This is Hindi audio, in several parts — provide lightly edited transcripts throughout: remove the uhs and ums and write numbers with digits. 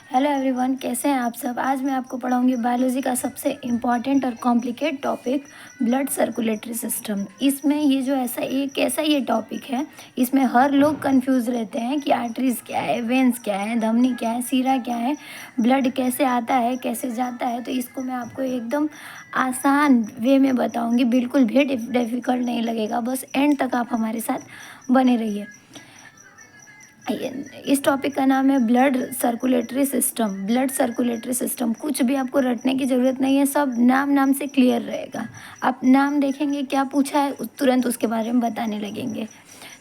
हेलो एवरीवन, कैसे हैं आप सब। आज मैं आपको पढ़ाऊंगी बायोलॉजी का सबसे इम्पॉर्टेंट और complicate topic blood circulatory system. इसमें ये जो कैसा ये टॉपिक है, इसमें हर लोग कंफ्यूज रहते हैं कि आर्टरीज क्या है, वेंस क्या है, धमनी क्या है, सीरा क्या है, ब्लड कैसे आता है, कैसे जाता है। तो इसको मैं आपको एकदम आसान वे में बताऊँगी, बिल्कुल भी डिफ़िकल्ट नहीं लगेगा। बस एंड तक आप हमारे साथ बने रहिए। इस टॉपिक का नाम है blood circulatory system. Blood circulatory system, कुछ भी आपको रटने की ज़रूरत नहीं है, सब नाम नाम से क्लियर रहेगा। आप नाम देखेंगे क्या पूछा है, तुरंत उसके बारे में बताने लगेंगे।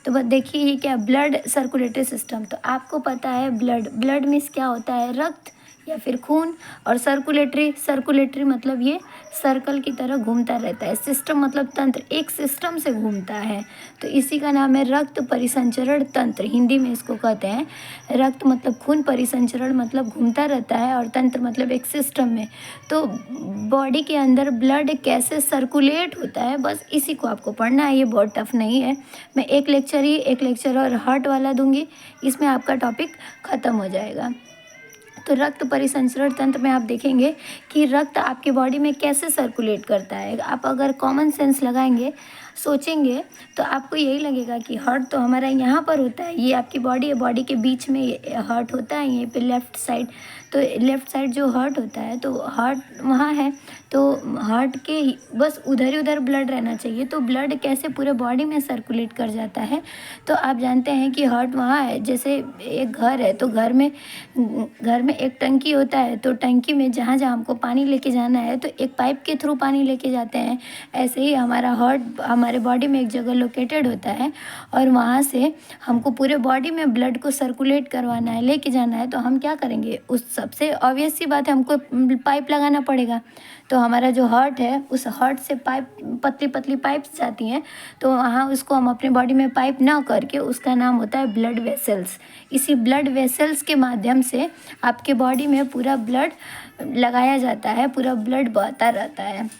तो बस देखिए ये क्या, ब्लड सर्कुलेटरी सिस्टम। तो आपको पता है ब्लड मीन्स क्या होता है, रक्त या फिर खून। और सर्कुलेटरी मतलब ये सर्कल की तरह घूमता रहता है। सिस्टम मतलब तंत्र, एक सिस्टम से घूमता है, तो इसी का नाम है रक्त परिसंचरण तंत्र। हिंदी में इसको कहते हैं। रक्त मतलब खून, परिसंचरण मतलब घूमता रहता है, और तंत्र मतलब एक सिस्टम में। तो बॉडी के अंदर ब्लड कैसे सर्कुलेट होता है, बस इसी को आपको पढ़ना है। ये बहुत टफ नहीं है। मैं एक लेक्चर और हार्ट वाला दूंगी, इसमें आपका टॉपिक ख़त्म हो जाएगा। तो रक्त परिसंचरण तंत्र में आप देखेंगे कि रक्त आपके बॉडी में कैसे सर्कुलेट करता है। आप अगर कॉमन सेंस लगाएंगे, सोचेंगे, तो आपको यही लगेगा कि हार्ट तो हमारा यहाँ पर होता है, ये आपकी बॉडी है, बॉडी के बीच में हार्ट होता है, यहीं पे लेफ़्ट साइड। तो लेफ़्ट साइड जो हार्ट होता है, तो हार्ट वहाँ है, तो हार्ट के बस उधर ही उधर ब्लड रहना चाहिए। तो ब्लड कैसे पूरे बॉडी में सर्कुलेट कर जाता है, तो आप जानते हैं कि हार्ट वहाँ है। जैसे एक घर है, तो घर में एक टंकी होता है, तो टंकी में जहाँ जहाँ हमको पानी लेके जाना है, तो एक पाइप के थ्रू पानी लेके जाते हैं। ऐसे ही हमारा हार्ट हमारे बॉडी में एक जगह लोकेटेड होता है, और वहाँ से हमको पूरे बॉडी में ब्लड को सर्कुलेट करवाना है, लेके जाना है। तो हम क्या करेंगे, उस सबसे ऑब्वियस सी बात है, हमको पाइप लगाना पड़ेगा। तो हमारा जो हार्ट है, उस हार्ट से पाइप, पतली पतली पाइप्स जाती हैं, तो वहाँ उसको हम अपने बॉडी में पाइप ना करके, उसका नाम होता है ब्लड वेसल्स। इसी ब्लड वेसल्स के माध्यम से आपके बॉडी में पूरा ब्लड लगाया जाता है, पूरा ब्लड बहता रहता है।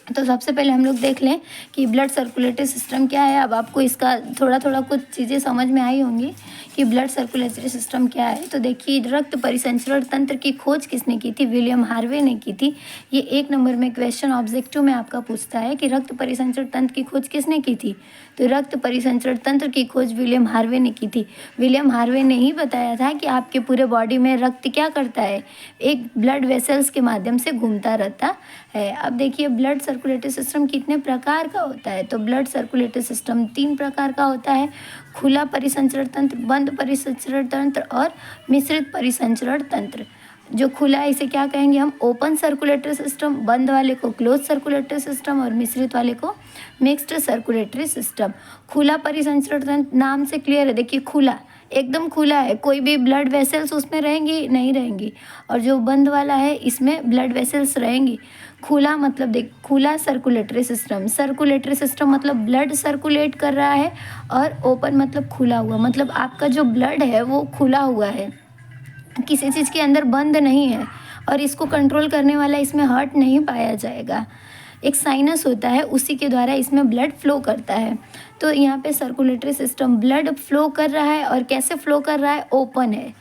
तो सबसे पहले हम लोग देख लें कि ब्लड सर्कुलेटरी सिस्टम क्या है। अब आपको इसका थोड़ा थोड़ा कुछ चीज़ें समझ में आई होंगी कि ब्लड सर्कुलेटरी सिस्टम क्या है। तो देखिए, रक्त परिसंचरण तंत्र की खोज किसने की थी, विलियम हार्वे ने की थी। ये 1 नंबर में क्वेश्चन ऑब्जेक्टिव में आपका पूछता है कि रक्त परिसंचरण तंत्र की खोज किसने की थी। तो रक्त परिसंचरण तंत्र की खोज विलियम हार्वे ने की थी। विलियम हार्वे ने ही बताया था कि आपके पूरे बॉडी में रक्त क्या करता है, एक ब्लड वेसल्स के माध्यम से घूमता रहता है। अब देखिए, ब्लड सर्कुलेटरी सिस्टम कितने प्रकार का होता है। तो ब्लड सर्कुलेटरी सिस्टम 3 प्रकार का होता है: खुला परिसंचरण तंत्र, बंद परिसंचरण तंत्र और मिश्रित परिसंचरण तंत्र। जो खुला है इसे क्या कहेंगे हम, ओपन सर्कुलेटरी सिस्टम। बंद वाले को क्लोज सर्कुलेटरी सिस्टम, और मिश्रित वाले को मिक्स्ड सर्कुलेटरी सिस्टम। खुला परिसंचरण तंत्र नाम से क्लियर है। देखिए, खुला, एकदम खुला है, कोई भी ब्लड वेसल्स उसमें रहेंगी नहीं रहेंगी। और जो बंद वाला है, इसमें ब्लड वेसल्स रहेंगी। खुला मतलब देख, खुला सर्कुलेटरी सिस्टम मतलब ब्लड सर्कुलेट कर रहा है, और ओपन मतलब खुला हुआ, मतलब आपका जो ब्लड है वो खुला हुआ है, किसी चीज़ के अंदर बंद नहीं है। और इसको कंट्रोल करने वाला इसमें हार्ट नहीं पाया जाएगा। एक साइनस होता है, उसी के द्वारा इसमें ब्लड फ्लो करता है। तो यहाँ पे सर्कुलेटरी सिस्टम ब्लड फ्लो कर रहा है, और कैसे फ्लो कर रहा है, ओपन है,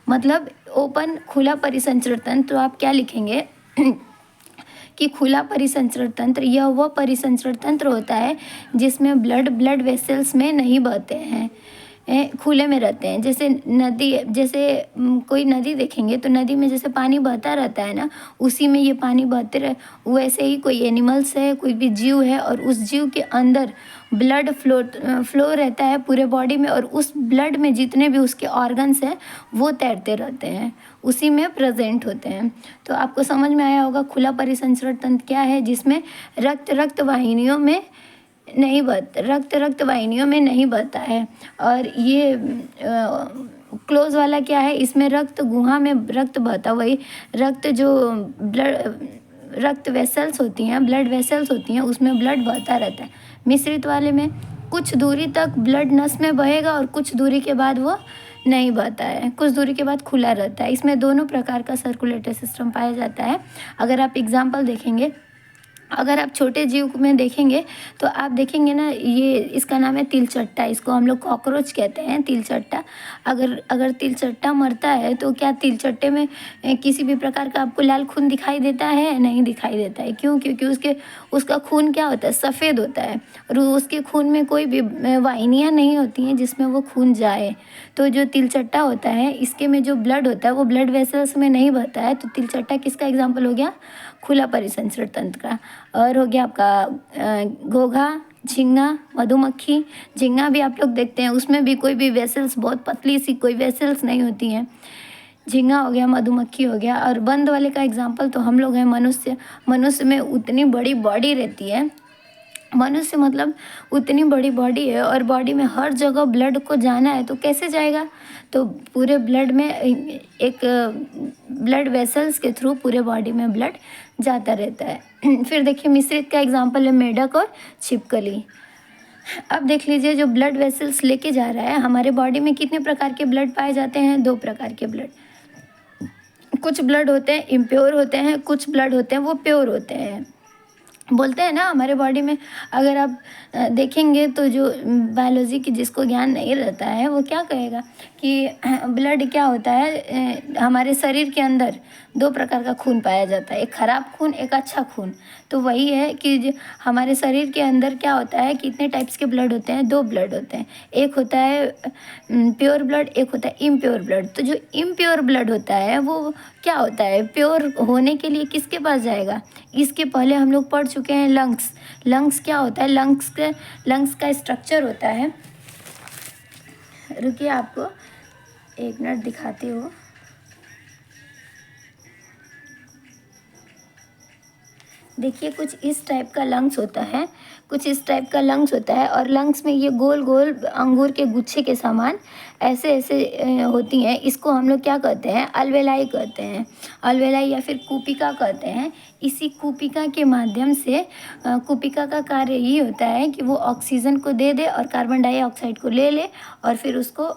मतलब ओपन, खुला परिसंचरण तंत्र। तो आप क्या लिखेंगे कि खुला परिसंचरण तंत्र यह वह परिसंचरण तंत्र होता है जिसमें ब्लड वेसल्स में नहीं बहते हैं, खुले में रहते हैं। जैसे नदी, जैसे कोई नदी देखेंगे, तो नदी में जैसे पानी बहता रहता है ना, उसी में ये पानी बहते रहे। वैसे ही कोई एनिमल्स है, कोई भी जीव है, और उस जीव के अंदर ब्लड फ्लो रहता है पूरे बॉडी में, और उस ब्लड में जितने भी उसके ऑर्गन्स हैं वो तैरते रहते हैं, उसी में प्रेजेंट होते हैं। तो आपको समझ में आया होगा खुला परिसंचरण तंत्र क्या है, जिसमें रक्त रक्त वाहिनियों में नहीं बहता है। और ये क्लोज वाला क्या है, इसमें रक्त गुहा में रक्त बहता, वही रक्त जो रक्त वेसल्स होती हैं, ब्लड वेसल्स होती हैं, उसमें ब्लड बहता रहता है। मिश्रित वाले में कुछ दूरी तक ब्लड नस में बहेगा, और कुछ दूरी के बाद वो नहीं बहता है, कुछ दूरी के बाद खुला रहता है। इसमें दोनों प्रकार का सर्कुलेटरी सिस्टम पाया जाता है। अगर आप एग्जाम्पल देखेंगे, अगर आप छोटे जीव में देखेंगे तो आप देखेंगे ना, ये इसका नाम है तिलचट्टा, इसको हम लोग कॉकरोच कहते हैं, तिलचट्टा। अगर अगर तिलचट्टा मरता है तो क्या तिलचट्टे में किसी भी प्रकार का आपको लाल खून दिखाई देता है? नहीं दिखाई देता है। क्यों? क्योंकि उसका खून क्या होता है? सफ़ेद होता है, और उसके खून में कोई भी वाहिनियाँ नहीं होती हैं जिसमें वो खून जाए। तो जो तिलचट्टा होता है, इसके में जो ब्लड होता है वो ब्लड वेसल्स में नहीं बहता है। तो तिलचट्टा किसका एग्जाम्पल हो गया? खुला परिसंचरण तंत्र का। और हो गया आपका घोघा, झींगा, मधुमक्खी। झींगा भी आप लोग देखते हैं, उसमें भी कोई भी वेसल्स, बहुत पतली सी कोई वेसल्स नहीं होती हैं। झींगा हो गया, मधुमक्खी हो गया। और बंद वाले का एग्जाम्पल तो हम लोग हैं मनुष्य। मनुष्य में उतनी बड़ी बॉडी रहती है, मनुष्य मतलब उतनी बड़ी बॉडी है, और बॉडी में हर जगह ब्लड को जाना है तो कैसे जाएगा? तो पूरे ब्लड में एक ब्लड वेसल्स के थ्रू पूरे बॉडी में ब्लड जाता रहता है। फिर देखिए मिश्रित का एग्जाम्पल है मेढक और छिपकली। अब देख लीजिए, जो ब्लड वेसल्स लेके जा रहा है, हमारे बॉडी में कितने प्रकार के ब्लड पाए जाते हैं? 2 प्रकार के ब्लड। कुछ ब्लड होते हैं इम्प्योर होते हैं, कुछ ब्लड होते हैं वो प्योर होते हैं। बोलते हैं ना, हमारे बॉडी में अगर आप देखेंगे तो जो बायोलॉजी की जिसको ज्ञान नहीं रहता है वो क्या कहेगा कि ब्लड क्या होता है? हमारे शरीर के अंदर 2 प्रकार का खून पाया जाता है, एक खराब खून, एक अच्छा खून। तो वही है कि हमारे शरीर के अंदर क्या होता है, कितने टाइप्स के ब्लड होते हैं? 2 ब्लड होते हैं, एक होता है प्योर ब्लड, एक होता है इम्प्योर ब्लड। तो जो इम्प्योर ब्लड होता है वो क्या होता है? प्योर होने के लिए किसके पास जाएगा? इसके पहले हम लोग पढ़ चुके हैं लंग्स। लंग्स क्या होता है? लंग्स का स्ट्रक्चर होता है, रुकिए आपको 1 मिनट दिखाती हूँ। देखिए कुछ इस टाइप का लंग्स होता है, कुछ इस टाइप का लंग्स होता है, और लंग्स में ये गोल गोल अंगूर के गुच्छे के समान ऐसे ऐसे होती हैं। इसको हम लोग क्या कहते हैं? अलवेलाई कहते हैं, अलवेलाई या फिर कूपिका कहते हैं। इसी कूपिका के माध्यम से कूपिका का कार्य ये होता है कि वो ऑक्सीजन को दे दे और कार्बन डाइऑक्साइड को ले ले, और फिर उसको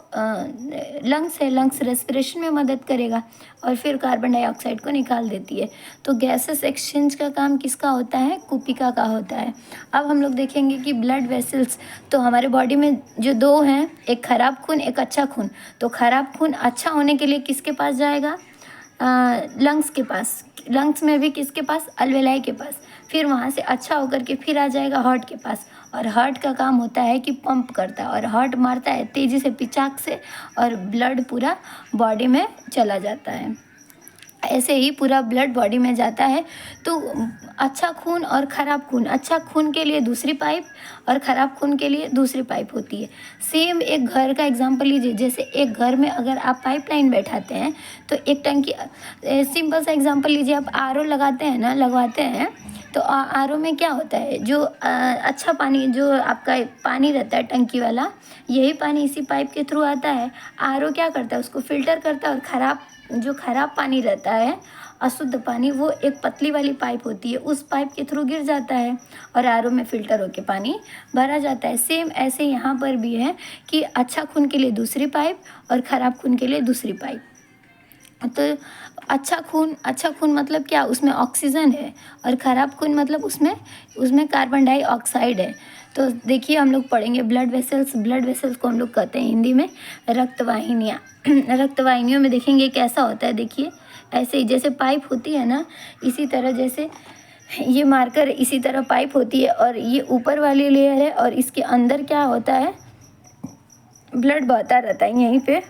लंग्स है, लंग्स रेस्पिरेशन में मदद करेगा, और फिर कार्बन डाइऑक्साइड को निकाल देती है। तो गैसेस एक्सचेंज का काम किसका होता है? कूपिका का होता है। अब हम लोग देखेंगे कि ब्लड वेसल्स, तो हमारे बॉडी में जो 2 हैं, एक खराब खून, एक अच्छा खून। तो खराब खून अच्छा होने के लिए किसके पास जाएगा? लंग्स के पास। लंग्स में भी किसके पास? अलवेलाई के पास। फिर वहाँ से अच्छा होकर के फिर आ जाएगा हार्ट के पास, और हार्ट का काम होता है कि पंप करता है, और हार्ट मारता है तेज़ी से पिचाक से, और ब्लड पूरा बॉडी में चला जाता है। ऐसे ही पूरा ब्लड बॉडी में जाता है। तो अच्छा खून और ख़राब खून, अच्छा खून के लिए दूसरी पाइप और ख़राब खून के लिए दूसरी पाइप होती है। सेम एक घर का एग्जांपल लीजिए, जैसे एक घर में अगर आप पाइपलाइन बैठाते हैं तो एक टंकी, सिंपल सा एग्जांपल लीजिए, आप आरओ लगाते हैं ना, लगवाते हैं, तो आरओ में क्या होता है? जो अच्छा पानी, जो आपका पानी रहता है टंकी वाला, यही पानी इसी पाइप के थ्रू आता है। आरओ क्या करता है? उसको फिल्टर करता है, और जो खराब पानी रहता है, अशुद्ध पानी, वो एक पतली वाली पाइप होती है, उस पाइप के थ्रू गिर जाता है और आरओ में फ़िल्टर होकर पानी भरा जाता है। सेम ऐसे यहाँ पर भी है कि अच्छा खून के लिए दूसरी पाइप और ख़राब खून के लिए दूसरी पाइप। तो अच्छा खून मतलब क्या? उसमें ऑक्सीजन है, और ख़राब खून मतलब उसमें कार्बन डाइऑक्साइड है। तो देखिए हम लोग पढ़ेंगे ब्लड वेसल्स को हम लोग कहते हैं हिंदी में रक्तवाहिनियाँ। रक्तवाहिनियों में देखेंगे कैसा होता है। देखिए ऐसे ही जैसे पाइप होती है ना, इसी तरह जैसे ये मार्कर, इसी तरह पाइप होती है, और ये ऊपर वाली लेयर है, और इसके अंदर क्या होता है? ब्लड बहता रहता है। यहीं पे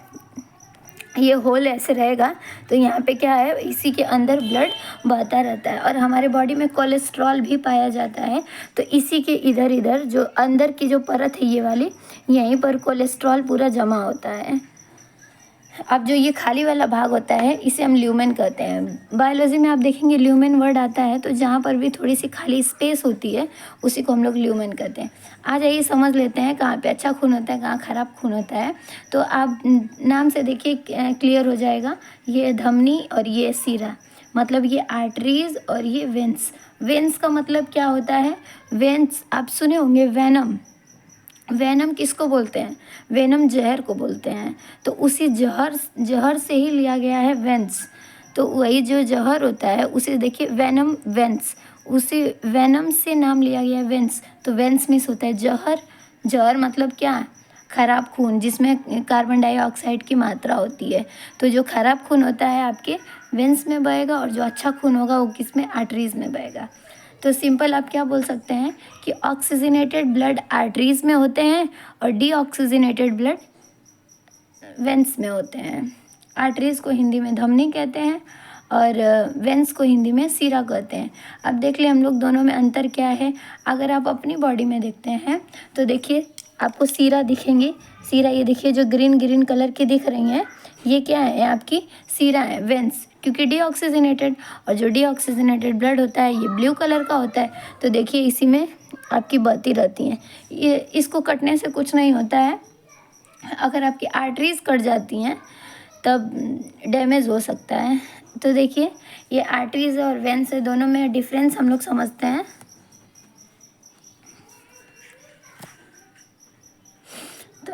ये होल ऐसे रहेगा, तो यहाँ पे क्या है? इसी के अंदर ब्लड बहता रहता है। और हमारे बॉडी में कोलेस्ट्रॉल भी पाया जाता है, तो इसी के इधर इधर जो अंदर की जो परत है ये वाली, यहीं पर कोलेस्ट्रॉल पूरा जमा होता है। अब जो ये खाली वाला भाग होता है इसे हम ल्यूमेन कहते हैं। बायोलॉजी में आप देखेंगे ल्यूमेन वर्ड आता है, तो जहाँ पर भी थोड़ी सी खाली स्पेस होती है उसी को हम लोग ल्यूमेन कहते हैं। आ जाइए समझ लेते हैं कहाँ पे अच्छा खून होता है, कहाँ खराब खून होता है। तो आप नाम से देखिए क्लियर हो जाएगा। ये धमनी और ये सीरा, मतलब ये आर्टरीज और ये वेंस। वेंस का मतलब क्या होता है? वेंस आप सुने होंगे, वेनम। वेनम किसको बोलते हैं? वेनम जहर को बोलते हैं। तो उसी जहर से ही लिया गया है वेंस। तो वही जो जहर होता है उसे देखिए वेनम वेंस, उसी वेनम से नाम लिया गया है वेंस। तो वेंस मीन्स होता है जहर। जहर मतलब क्या? खराब खून, जिसमें कार्बन डाइऑक्साइड की मात्रा होती है। तो जो खराब खून होता है आपके वेंस में बहेगा, और जो अच्छा खून होगा वो किस में? आर्टरीज में बहेगा। तो सिंपल आप क्या बोल सकते हैं कि ऑक्सीजनेटेड ब्लड आर्टरीज में होते हैं और डीऑक्सीजनेटेड ब्लड वेंस में होते हैं। आर्टरीज को हिंदी में धमनी कहते हैं और वेंस को हिंदी में सीरा कहते हैं। अब देख ले हम लोग दोनों में अंतर क्या है। अगर आप अपनी बॉडी में देखते हैं तो देखिए आपको सीरा दिखेंगी। सीरा ये देखिए जो ग्रीन ग्रीन कलर की दिख रही हैं, ये क्या है? आपकी सीरा है, वेंस, क्योंकि डीऑक्सीजनेटेड। और जो डीऑक्सीजनेटेड ब्लड होता है ये ब्लू कलर का होता है। तो देखिए इसी में आपकी बहती रहती हैं। ये इसको कटने से कुछ नहीं होता है। अगर आपकी आर्टरीज कट जाती हैं तब डैमेज हो सकता है। तो देखिए ये आर्टरीज और वेंस दोनों में डिफरेंस हम लोग समझते हैं। तो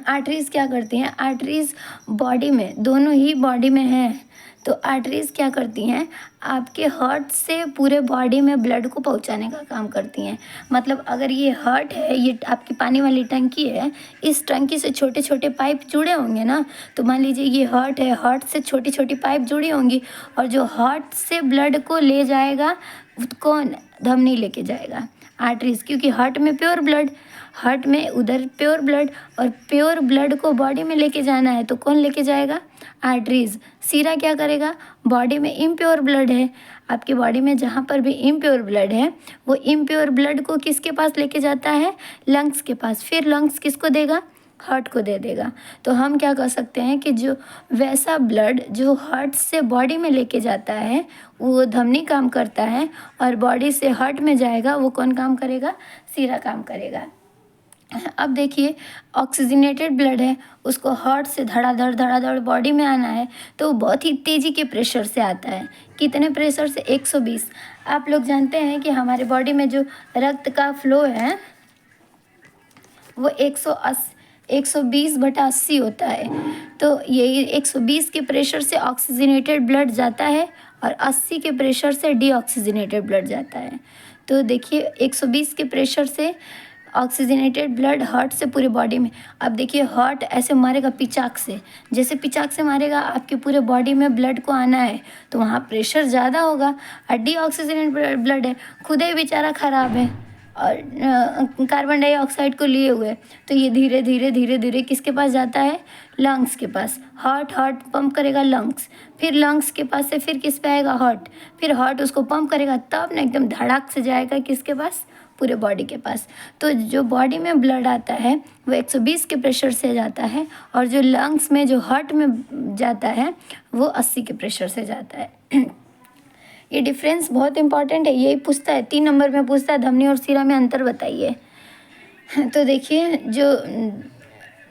आर्टरीज क्या करती हैं? आर्टरीज बॉडी में, दोनों ही बॉडी में हैं। तो आर्टरीज क्या करती हैं? आपके हार्ट से पूरे बॉडी में ब्लड को पहुंचाने का काम करती हैं। मतलब अगर ये हार्ट है, ये आपकी पानी वाली टंकी है, इस टंकी से छोटे छोटे पाइप जुड़े होंगे ना। तो मान लीजिए ये हार्ट है, हार्ट से छोटी छोटी पाइप जुड़ी होंगी, और जो हार्ट से ब्लड को ले जाएगा कौन? धमनी लेके जाएगा, आर्टरीज। क्योंकि हार्ट में प्योर ब्लड, हार्ट में उधर प्योर ब्लड, और प्योर ब्लड को बॉडी में लेके जाना है तो कौन लेके जाएगा? आर्टरीज। सीरा क्या करेगा? बॉडी में इम्प्योर ब्लड है, आपकी बॉडी में जहाँ पर भी इम्प्योर ब्लड है वो इम्प्योर ब्लड को किसके पास लेके जाता है? लंग्स के पास। फिर लंग्स किसको देगा? हार्ट को दे देगा। तो हम क्या कर सकते हैं कि जो वैसा ब्लड जो हार्ट से बॉडी में लेके जाता है वो धमनी काम करता है, और बॉडी से हार्ट में जाएगा वो कौन काम करेगा? सीरा काम करेगा। अब देखिए ऑक्सीजनेटेड ब्लड है, उसको हार्ट से धड़ाधड़ बॉडी में आना है, तो बहुत ही तेज़ी के प्रेशर से आता है। कितने प्रेशर से? 120। आप लोग जानते हैं कि हमारे बॉडी में जो रक्त का फ्लो है वो 120/80 होता है। तो यही 120 के प्रेशर से ऑक्सीजनेटेड ब्लड जाता है और 80 के प्रेशर से डीऑक्सीजनेटेड ब्लड जाता है। तो देखिए 120 के प्रेशर से ऑक्सीजनेटेड ब्लड हार्ट से पूरी बॉडी में। अब देखिए हार्ट ऐसे मारेगा पिचाक से, जैसे पिचाक से मारेगा आपके पूरे बॉडी में ब्लड को आना है तो वहाँ प्रेशर ज़्यादा होगा। और डीऑक्सीजनेटेड ब्लड है, खुद ही बेचारा ख़राब है और कार्बन डाइऑक्साइड को लिए हुए, तो ये धीरे धीरे धीरे धीरे किसके पास जाता है? लंग्स के पास। हार्ट पंप करेगा लंग्स, फिर लंग्स के पास से फिर किस पे आएगा? हार्ट। फिर हार्ट उसको पंप करेगा, तब ना एकदम धड़ाक से जाएगा किसके पास? पूरे बॉडी के पास। तो जो बॉडी में ब्लड आता है वो 120 के प्रेशर से जाता है, और जो लंग्स में जो हार्ट में जाता है वो 80 के प्रेशर से जाता है। ये डिफरेंस बहुत इंपॉर्टेंट है, यही पूछता है 3 नंबर में पूछता है, धमनी और सीरा में अंतर बताइए। तो देखिए जो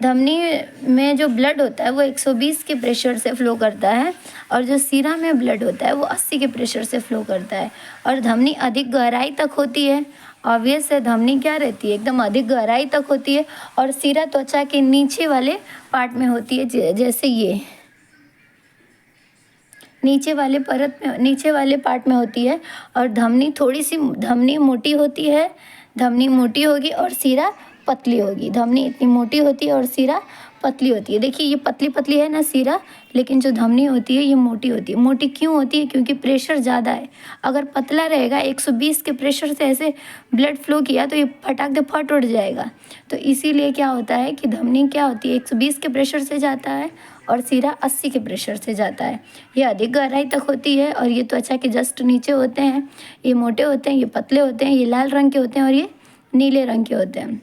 धमनी में जो ब्लड होता है वो 120 के प्रेशर से फ्लो करता है, और जो सीरा में ब्लड होता है वो 80 के प्रेशर से फ्लो करता है। और धमनी अधिक गहराई तक होती है। ऑब्वियस है, धमनी क्या रहती है? एकदम अधिक गहराई तक होती है। और सीरा त्वचा के नीचे वाले पार्ट में होती है, जैसे ये नीचे वाले परत में, नीचे वाले पार्ट में होती है। और धमनी थोड़ी सी, धमनी मोटी होती है, धमनी मोटी होगी और सीरा पतली होगी। धमनी इतनी मोटी होती है और सीरा पतली होती है। देखिए ये पतली पतली है ना सीरा, लेकिन जो धमनी होती है ये मोटी होती है। मोटी क्यों होती है? क्योंकि प्रेशर ज़्यादा है। अगर पतला रहेगा, 120 के प्रेशर से ऐसे ब्लड फ्लो किया तो ये फटाक दे फट उड़ जाएगा। तो इसीलिए क्या होता है कि धमनी क्या होती है? 120 के प्रेशर से जाता है और सीरा 80 के प्रेशर से जाता है। ये अधिक गहराई तक होती है, और ये त्वचा के जस्ट नीचे होते हैं। ये मोटे होते हैं, ये पतले होते हैं, ये लाल रंग के होते हैं और ये नीले रंग के होते हैं।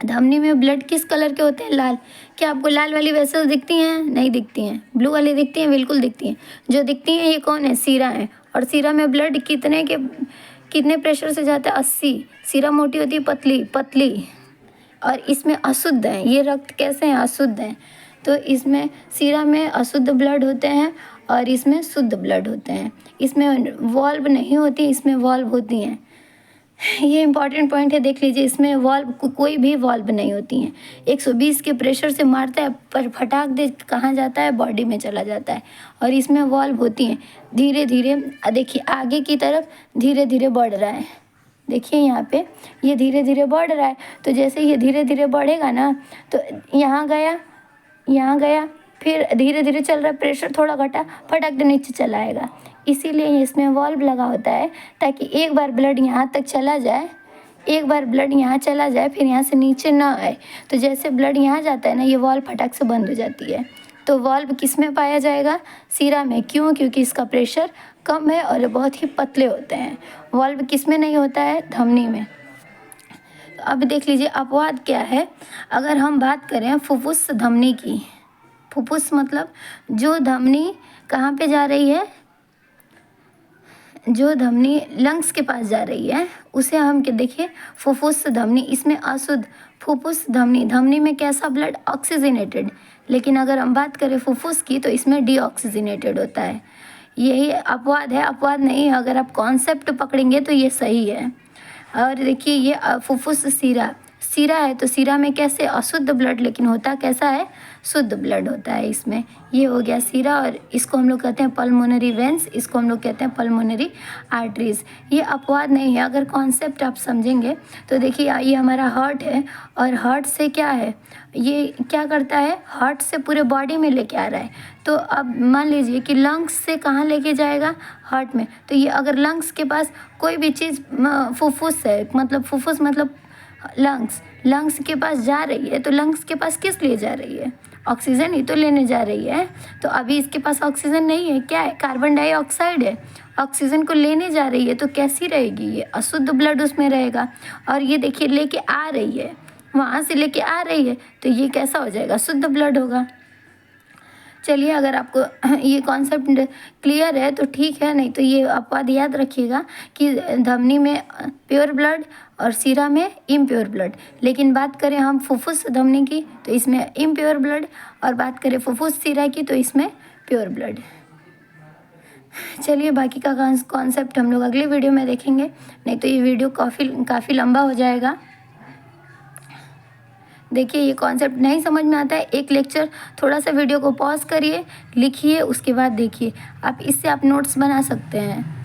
धमनी में ब्लड किस कलर के होते हैं? लाल। क्या आपको लाल वाली वेसल्स दिखती हैं? नहीं दिखती हैं। ब्लू वाली दिखती हैं? बिल्कुल दिखती हैं। जो दिखती हैं ये कौन है? सीरा है। और सीरा में ब्लड कितने प्रेशर से जाता है? 80। सीरा मोटी होती है, पतली पतली, और इसमें अशुद्ध है। ये रक्त कैसे हैं? अशुद्ध हैं। तो इसमें सीरा में अशुद्ध ब्लड होते हैं और इसमें शुद्ध ब्लड होते हैं। इसमें वॉल्व नहीं होती, इसमें वॉल्व होती हैं। ये इंपॉर्टेंट पॉइंट है, देख लीजिए। इसमें वॉल्व कोई भी वॉल्व नहीं होती हैं। 120 के प्रेशर से मारता है पर फटाक दे कहाँ जाता है, बॉडी में चला जाता है। और इसमें वॉल्व होती हैं, धीरे धीरे देखिए आगे की तरफ धीरे धीरे बढ़ रहा है। देखिए यहाँ पे ये धीरे धीरे बढ़ रहा है, तो जैसे ये धीरे धीरे बढ़ेगा ना, तो यहाँ गया, यहाँ गया, फिर धीरे धीरे चल रहा है, प्रेशर थोड़ा घटा, फटाक से नीचे चला आएगा। इसीलिए इसमें वॉल्व लगा होता है, ताकि एक बार ब्लड यहाँ तक चला जाए, एक बार ब्लड यहाँ चला जाए, फिर यहाँ से नीचे ना आए। तो जैसे ब्लड यहाँ जाता है ना, ये वॉल्व फटाक से बंद हो जाती है। तो वॉल्व किस में पाया जाएगा? सीरा में। क्यों? क्योंकि इसका प्रेशर कम है और ये बहुत ही पतले होते हैं। वॉल्व किस में नहीं होता है? धमनी में। अब देख लीजिए अपवाद क्या है। अगर हम बात करें फुफ्फुस धमनी की, फुफ्फुस मतलब जो धमनी कहाँ पे जा रही है, जो धमनी लंग्स के पास जा रही है, उसे हम क्या देखिए फुफ्फुस धमनी। इसमें अशुद्ध फुफ्फुस धमनी, धमनी में कैसा ब्लड? ऑक्सीजनेटेड। लेकिन अगर हम बात करें फुफ्फुस की, तो इसमें डीऑक्सीजनेटेड होता है। यही अपवाद है, अपवाद नहीं है। अगर आप कॉन्सेप्ट पकड़ेंगे तो ये सही है। और देखिए ये फुफ्फुस सीरा, सीरा है तो सीरा में कैसे? अशुद्ध ब्लड, लेकिन होता कैसा है? शुद्ध ब्लड होता है इसमें। ये हो गया सीरा, और इसको हम लोग कहते हैं पल्मोनरी वेंस, इसको हम लोग कहते हैं पल्मोनरी आर्टरीज। ये अपवाद नहीं है। अगर कॉन्सेप्ट आप समझेंगे तो देखिए ये हमारा हार्ट है, और हार्ट से क्या है, ये क्या करता है? हार्ट से पूरे बॉडी में लेके आ रहा है। तो अब मान लीजिए कि लंग्स से कहाँ लेके जाएगा? हार्ट में। तो ये अगर लंग्स के पास कोई भी चीज़ फुफ्फुस है, मतलब फुफ्फुस मतलब लंग्स, लंग्स के पास जा रही है, तो लंग्स के पास किस लिए जा रही है? ऑक्सीजन ही तो लेने जा रही है। तो अभी इसके पास ऑक्सीजन नहीं है, क्या है? कार्बन डाइऑक्साइड है। ऑक्सीजन को लेने जा रही है, तो कैसी रहेगी? ये अशुद्ध ब्लड उसमें रहेगा। और ये देखिए लेके आ रही है, वहाँ से लेके आ रही है, तो ये कैसा हो जाएगा? शुद्ध ब्लड होगा। चलिए अगर आपको ये कॉन्सेप्ट क्लियर है तो ठीक है, नहीं तो ये अपवाद याद रखिएगा कि धमनी में प्योर ब्लड और सीरा में इम्प्योर ब्लड। लेकिन बात करें हम फुफ्फुस धमनी की, तो इसमें इम्प्योर ब्लड, और बात करें फुफ्फुस सीरा की, तो इसमें प्योर ब्लड। चलिए बाकी का कॉन्सेप्ट हम लोग अगले वीडियो में देखेंगे, नहीं तो ये वीडियो काफ़ी लंबा हो जाएगा। देखिए ये कॉन्सेप्ट नहीं समझ में आता है, एक लेक्चर थोड़ा सा वीडियो को पॉज करिए, लिखिए, उसके बाद देखिए। आप इससे आप नोट्स बना सकते हैं।